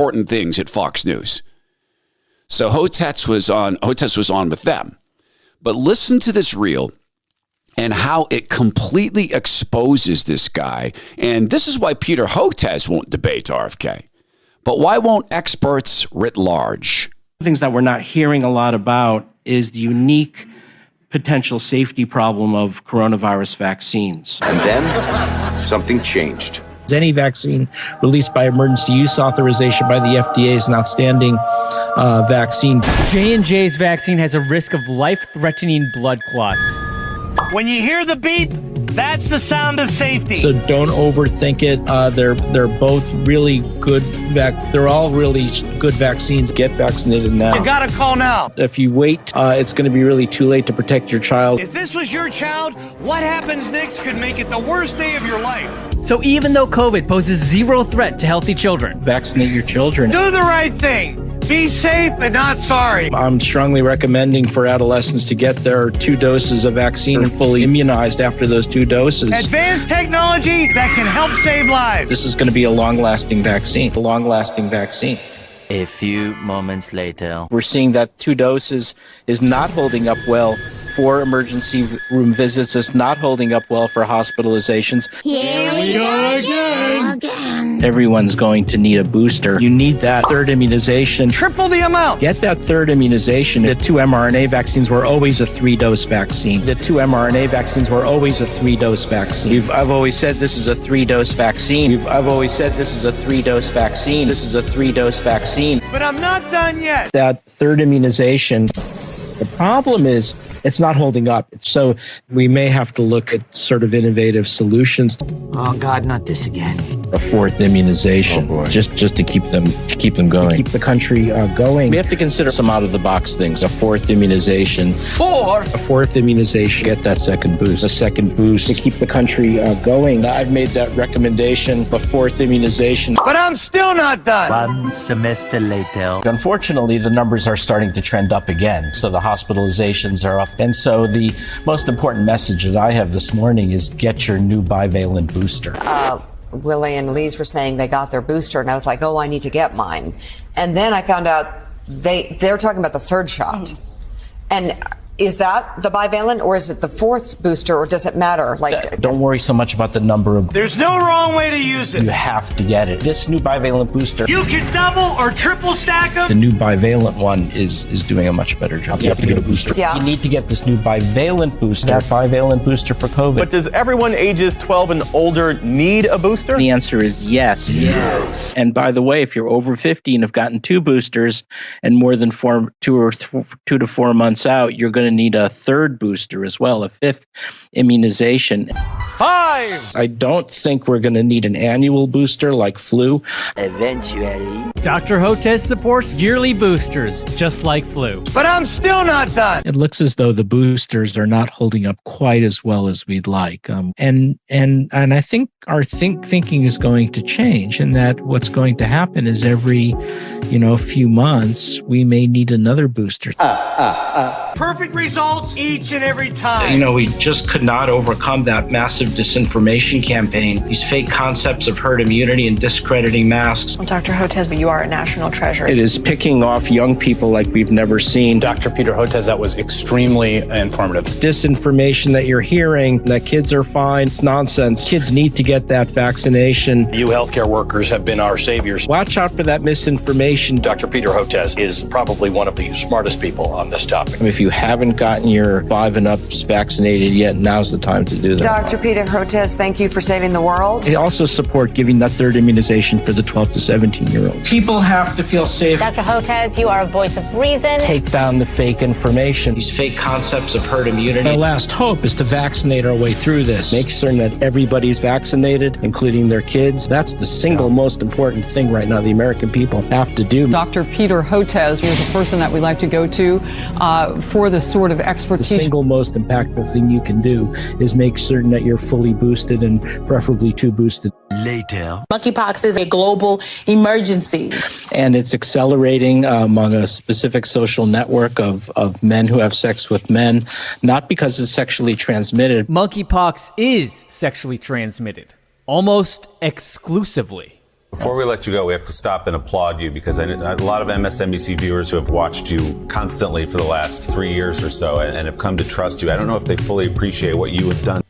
important things at Fox News. So Hotez was on with them. But listen to this reel and how it completely exposes this guy. And this is why Peter Hotez won't debate RFK. But why won't experts writ large? Things that we're not hearing a lot about is the unique potential safety problem of coronavirus vaccines. And then something changed. Any vaccine released by emergency use authorization by the FDA is an outstanding vaccine. J&J's vaccine has a risk of life-threatening blood clots. When you hear the beep, that's the sound of safety. So don't overthink it. They're both really good. They're all really good vaccines. Get vaccinated now. You gotta call now. If you wait, it's going to be really too late to protect your child. If this was your child, what happens next could make it the worst day of your life. So even though COVID poses zero threat to healthy children, Vaccinate your children. Do the right thing. Be safe and not sorry. I'm strongly recommending for adolescents to get their 2 doses of vaccine and fully immunized after those 2 doses. Advanced technology that can help save lives. This is going to be a long-lasting vaccine. A long-lasting vaccine. A few moments later. We're seeing that 2 doses is not holding up well for emergency room visits. It's not holding up well for hospitalizations. Here we go again. Everyone's going to need a booster. You need that 3rd immunization. Triple the amount. Get that 3rd immunization. The 2 mRNA vaccines were always a 3-dose vaccine. The 2 mRNA vaccines were always a 3-dose vaccine. I've always said this is a 3-dose vaccine. I've always said this is a 3-dose vaccine. This is a 3-dose vaccine. But I'm not done yet. That 3rd immunization, the problem is it's not holding up. So we may have to look at sort of innovative solutions. Oh God, not this again. A 4th immunization, just to keep them going, to keep the country going. We have to consider some out of the box things. A 4th immunization. A 4th immunization. Get that 2nd boost. A 2nd boost to keep the country going. I've made that recommendation. A 4th immunization. But I'm still not done. 1 semester later. Unfortunately, the numbers are starting to trend up again. So the hospitalizations are up. And so the most important message that I have this morning is get your new bivalent booster. Willie and Lise were saying they got their booster, and I was like, oh, I need to get mine. And then I found out they're talking about the 3rd shot. And is that the bivalent, or is it the 4th booster, or does it matter? Don't worry so much about the number of. There's no wrong way to use it. You have to get it. This new bivalent booster. You can double or triple stack them. The new bivalent one is doing a much better job. You have to get a booster. Yeah. You need to get this new bivalent booster. That bivalent booster for COVID. But does everyone ages 12 and older need a booster? The answer is yes. Yes. And by the way, if you're over 50 and have gotten 2 boosters and more than 2 to 4 months out, you're going to need a 3rd booster as well, a 5th immunization. 5. I don't think we're going to need an annual booster like flu. Eventually. Dr. Hotez supports yearly boosters, just like flu. But I'm still not done. It looks as though the boosters are not holding up quite as well as we'd like. And I think our thinking is going to change, and that what's going to happen is every few months we may need another booster. Perfect results each and every time. We just could not overcome that massive disinformation campaign, these fake concepts of herd immunity and discrediting masks. Well, Dr. Hotez, you are a national treasure. It is picking off young people like we've never seen. Dr. Peter Hotez, that was extremely informative. Disinformation that you're hearing, that kids are fine, it's nonsense. Kids need to get that vaccination. You healthcare workers have been our saviors. Watch out for that misinformation. Dr. Peter Hotez is probably one of the smartest people on this topic. If you haven't gotten your 5 and up vaccinated yet, now's the time to do that. Dr. Peter Hotez, thank you for saving the world. I also support giving that 3rd immunization for the 12 to 17-year-olds. People have to feel safe. Dr. Hotez, you are a voice of reason. Take down the fake information. These fake concepts of herd immunity. Our last hope is to vaccinate our way through this. Make certain that everybody's vaccinated, including their kids. That's the single most important thing right now the American people have to do. Dr. Peter Hotez is a person that we like to go to for this sort of expertise. The single most impactful thing you can do is make certain that you're fully boosted and preferably 2 boosted. Later. Monkeypox is a global emergency. And it's accelerating among a specific social network of men who have sex with men, not because it's sexually transmitted. Monkeypox is sexually transmitted, almost exclusively. Before we let you go, we have to stop and applaud you because a lot of MSNBC viewers who have watched you constantly for the last 3 years or so and have come to trust you. I don't know if they fully appreciate what you have done.